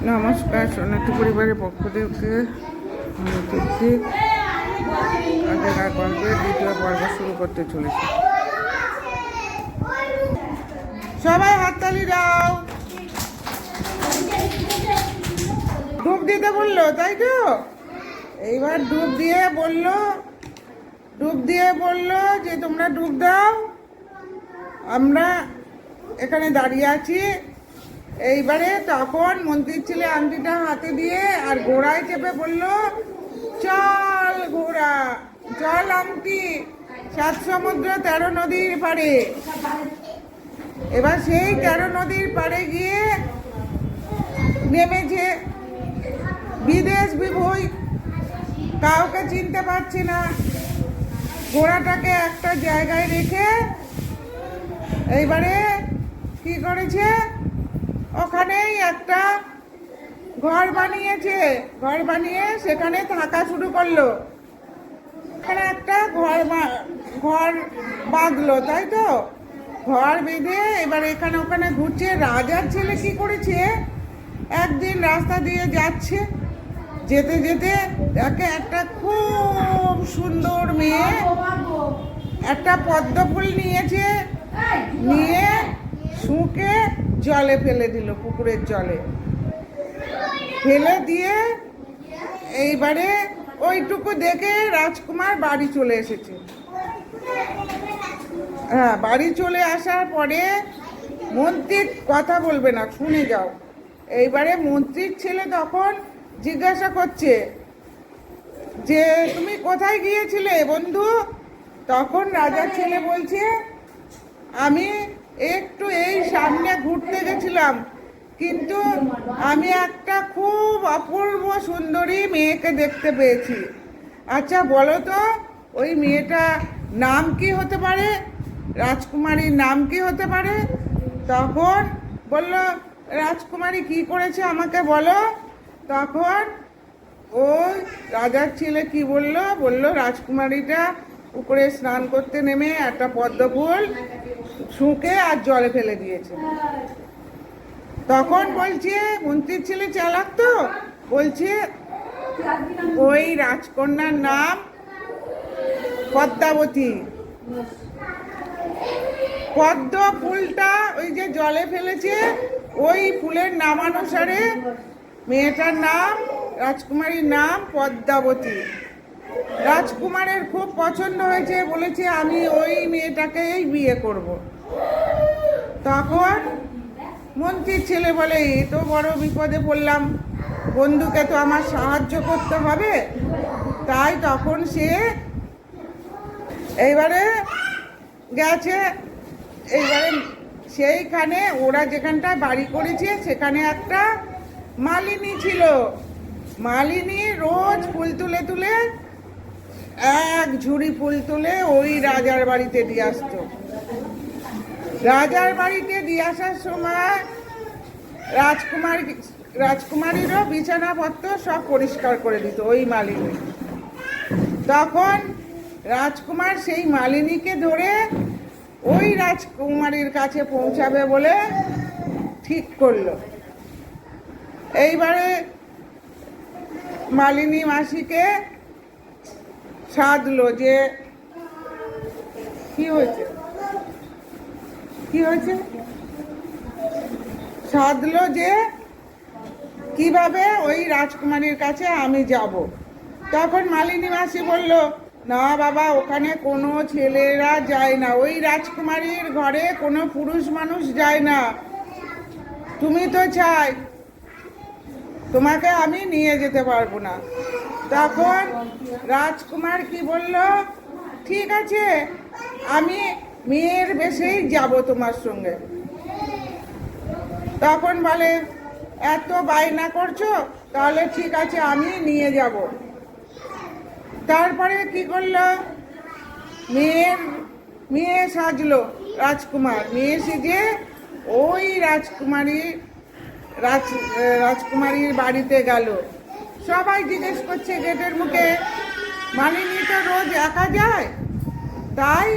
নমস্কার, শরণার্থী পরিবারের পক্ষ থেকে আমি তৃপ্তি আগেকার গল্পের দ্বিতীয় পর্ব শুরু করতে চলেছি। সবাই হাততালি দাও। ডুব দিতে বললো, তাই তো? এইবার ডুব দিয়ে বললো যে তোমরা ডুব দাও, আমরা এখানে দাঁড়িয়ে আছি। এইবারে তখন মন্ত্রীর ছেলে আংটিটা হাতে দিয়ে আর ঘোড়ায় চেপে বলল, চল ঘোড়া, চল আংটি, 7 সমুদ্র 13 নদীর পাড়ে। এবার সেই 13 নদীর পাড়ে গিয়ে নেমেছে। বিদেশ বিভুই, কাউকে চিনতে পারছে না। ঘোড়াটাকে একটা জায়গায় রেখে এইবারে কি করেছে, ওখানেই একটা ঘর বানিয়েছে। ঘর বানিয়ে সেখানে থাকা শুরু করলো। এখানে একটা ঘর বাঁধলো, তাই তো? ঘর বেঁধে এবার এখানে ওখানে ঘুরছে। রাজার ছেলে কি করেছে, একদিন রাস্তা দিয়ে যাচ্ছে, যেতে যেতে তাকে একটা খুব সুন্দর মেয়ে একটা পদ্ম ফুল নিয়েছে, নিয়ে শুঁকে জলে ফেলে দিল, পুকুরের জলে ফেলে দিয়ে এইবারে ওইটুকু দেখে রাজকুমার বাড়ি চলে এসেছে। হ্যাঁ, বাড়ি চলে আসার পরে মন্ত্রীর কথা বলবে না, শুনে যাও। এইবারে মন্ত্রীর ছেলে তখন জিজ্ঞাসা করছে যে তুমি কোথায় গিয়েছিলে বন্ধু? তখন রাজার ছেলে বলছে, আমি একটু এই সামনে ঘুরতে গেছিলাম, কিন্তু আমি একটা খুব অপূর্ব সুন্দরী মেয়েকে দেখতে পেয়েছি। আচ্ছা বলো তো, ওই মেয়েটা নাম কি হতে পারে? রাজকুমারীর নাম কি হতে পারে? তখন বলল, রাজকুমারী কি করেছে আমাকে বলো। তখন ওই রাজার ছেলে কি বলল রাজকুমারীটা পুকুরে স্নান করতে নেমে একটা পদ্ম ফুল শুঁকে আর জলে ফেলে দিয়েছে। তখন বলছে মন্ত্রীর ছেলে চালাক তো, বলছে ওই রাজকন্যার নাম পদ্মাবতী। পদ্ম ফুলটা ওই যে জলে ফেলেছে, ওই ফুলের নামানুসারে মেয়েটার নাম, রাজকুমারীর নাম পদ্মাবতী। রাজকুমারের খুব পছন্দ হয়েছে, বলেছে আমি ওই মেয়েটাকেই বিয়ে করব। তখন মন্ত্রীর ছেলে বলে, এ তো বড় বিপদে পড়লাম, বন্ধুকে তো আমার সাহায্য করতে হবে। তাই তখন সে এইবারে গেছে। এইবারে সেইখানে ওরা যেখানটায় বাড়ি করেছে সেখানে একটা মালিনী ছিল। মালিনী রোজ ফুল তুলে তুলে, এক ঝুড়ি ফুল তুলে ওই রাজার বাড়িতে দিয়ে আসতো। রাজার বাড়িতে দিয়ে আসার সময় রাজকুমারীরও বিছানাপত্র সব পরিষ্কার করে দিত ওই মালিনী। তখন রাজকুমার সেই মালিনীকে ধরে ওই রাজকুমারীর কাছে পৌঁছাবে বলে ঠিক করলো। এইবারে মালিনী মাসিকে সাধলো যে কি হয়েছে সাধলো যে কিভাবে ওই রাজকুমারীর কাছে আমি যাব। তখন মালিনী মাসি বলল, না বাবা, ওখানে কোনো ছেলেরা যায় না, ওই রাজকুমারীর ঘরে কোনো পুরুষ মানুষ যায় না। তুমি তো চাই, তোমাকে আমি নিয়ে যেতে পারবো না। তখন রাজকুমার কি বলল, ঠিক আছে, আমি মেয়ের বেশেই যাব তোমার সঙ্গে। তখন বলে, এত বায়না করছো, তাহলে ঠিক আছে, আমি নিয়ে যাব। তারপরে কি করলো, মেয়ে সাজলো রাজকুমার। মেয়ে সেজে ওই রাজকুমারীর বাড়িতে গেল। সবাই জিজ্ঞেস করছে গেটের মুখে, মালিনী তো রোজ একা যায়, তাই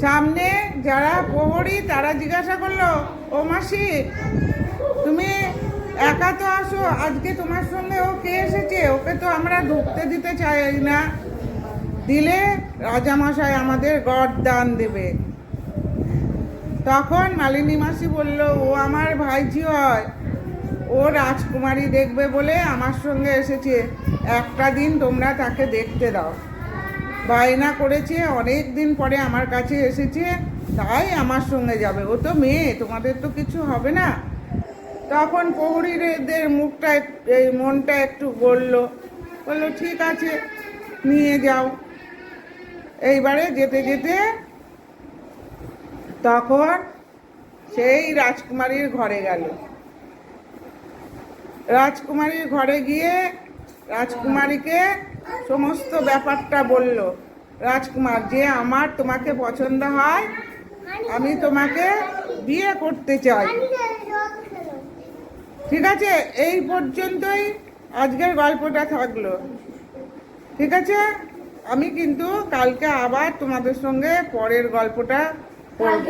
সামনে যারা প্রহরী তারা জিজ্ঞাসা করলো, ও মাসি তুমি একা তো আসো, আজকে তোমার সঙ্গে ও কে এসেছে? ওকে তো আমরা ঢুকতে দিতে চাই না, দিলে রাজামশাই আমাদের গড়দান দেবে। তখন মালিনী মাসি বলল, ও আমার ভাইঝি হয়, ও রাজকুমারী দেখবে বলে আমার সঙ্গে এসেছে, একটা দিন তোমরা তাকে দেখতে দাও। বায়না করেছে, অনেক দিন পরে আমার কাছে এসেছে, তাই আমার সঙ্গে যাবে। ও তো মেয়ে, তোমাদের তো কিছু হবে না। তখন প্রহরীদের এই মনটা একটু বললো ঠিক আছে নিয়ে যাও। এইবারে যেতে যেতে তখন সেই রাজকুমারীর ঘরে গেল। রাজকুমারীর ঘরে গিয়ে রাজকুমারীকে সমস্ত ব্যাপারটা বলল। রাজকুমার, যে আমার তোমাকে পছন্দ হয়, আমি তোমাকে বিয়ে করতে চাই। ঠিক আছে, এই পর্যন্তই আজকের গল্পটা থাকলো। ঠিক আছে, আমি কিন্তু কালকে আবার তোমাদের সঙ্গে পরের গল্পটা করব।